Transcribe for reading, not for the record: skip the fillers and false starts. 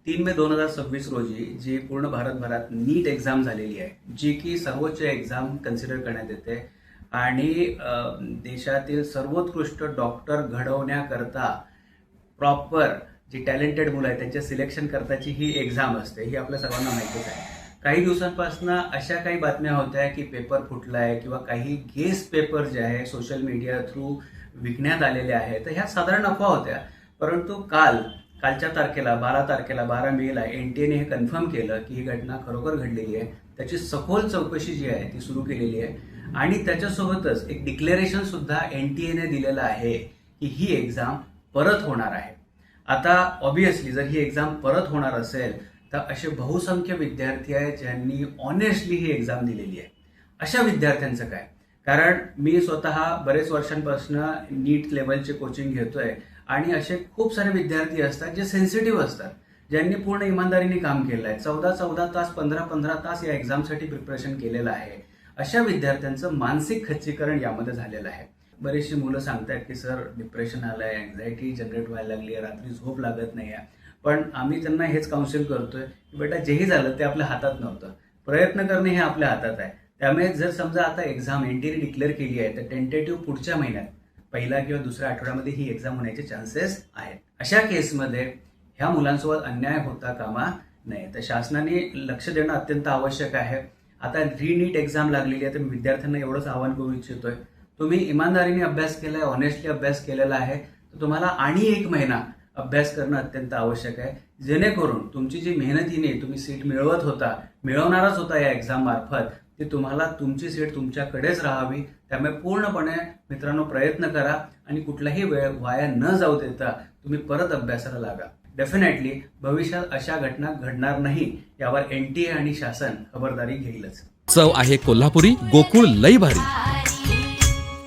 3 मे 2026 रोजी जी पूर्ण भारतभरात नीट एक्झाम झालेली आहे, जी की सर्वोच्च एक्झाम कन्सिडर करण्यात येते आणि देशातील सर्वोत्कृष्ट डॉक्टर घडवण्याकरता प्रॉपर जी टॅलेंटेड मुलं आहेत त्यांच्या सिलेक्शन करताची ही एक्झाम असते, ही आपल्या सर्वांना माहितीच आहे. काही दिवसांपासून अशा काही बातम्या होत्या की पेपर फुटलाय किंवा काही गेस्ट पेपर जे आहे सोशल मीडिया थ्रू विकण्यात आलेले आहेत. तर ह्या साधारण अफवा होत्या, परंतु कालच्या तारखेला 12 मेला एनटीएने हे कन्फर्म केलं की ही घटना खरोखर घडलेली आहे. त्याची सखोल चौकशी जी आहे ती सुरू केलेली आहे आणि त्याच्यासोबतच एक डिक्लेरेशन सुद्धा एनटीएने दिलेलं आहे की ही एक्झाम परत होणार आहे. आता ऑब्व्हियसली जर ही एक्झाम परत होणार असेल तर असे बहुसंख्य विद्यार्थी आहेत ज्यांनी ऑनेस्टली ही एक्झाम दिलेली आहे. अशा विद्यार्थ्यांचं काय? कारण मी स्वतः बरेच वर्षांपासून नीट लेवलचे कोचिंग घेतोय आणि असे खूप सारे विद्यार्थी असतात जे सेन्सिटिव्ह असतात, ज्यांनी पूर्ण इमानदारीने काम केलं आहे. 14 तास 15 तास या एक्झामसाठी प्रिपरेशन केलेलं आहे. अशा विद्यार्थ्यांचं मानसिक खच्चीकरण यामध्ये झालेलं आहे. बरीचशी मुलं सांगतात की सर डिप्रेशन आलंय, अँझायटी जनरेट व्हायला लागली आहे, रात्री झोप लागत नाही आहे. पण आम्ही त्यांना हेच काउन्सिल करतोय की बेटा जेही झालं ते आपल्या हातात नव्हतं, प्रयत्न करणे हे आपल्या हातात आहे. त्यामुळे जर समजा आता एक्झाम एनटीएने डिक्लेअर केली आहे तर टेंटेटिव्ह पुढच्या महिन्यात पहिल्या किंवा दुसऱ्या आठवड्यामध्ये ही एक्झाम होण्याचे चान्सेस आहेत. अशा केसमध्ये ह्या मुलांसोबत अन्याय होता कामा नये. तर शासनाने लक्ष देणं अत्यंत आवश्यक आहे. आता नीट एक्झाम लागलेली आहे तर मी विद्यार्थ्यांना एवढंच आवाहन करू इच्छितोय, तुम्ही इमानदारीने अभ्यास केलाय, ऑनेस्टली अभ्यास केलेला आहे, तर तुम्हाला आणि 1 महिना अभ्यास करणं अत्यंत आवश्यक आहे, जेणेकरून तुमची जी मेहनतीने तुम्ही सीट मिळवणारच होता या एक्झाम मार्फत, ती तुम्हाला तुमची सीट तुमच्याकडेच राहावी. त्यामुळे पूर्णपणे मित्रांनो प्रयत्न करा आणि कुठलाही वेळ वाया न जाऊ देता तुम्ही परत अभ्यासाला लागा. डेफिनेटली भविष्यात अशा घटना घडणार नाही यावर एनटीए आणि शासन खबरदारी घेईलच. चव आहे कोल्हापुरी, गोकुळ लई भारी.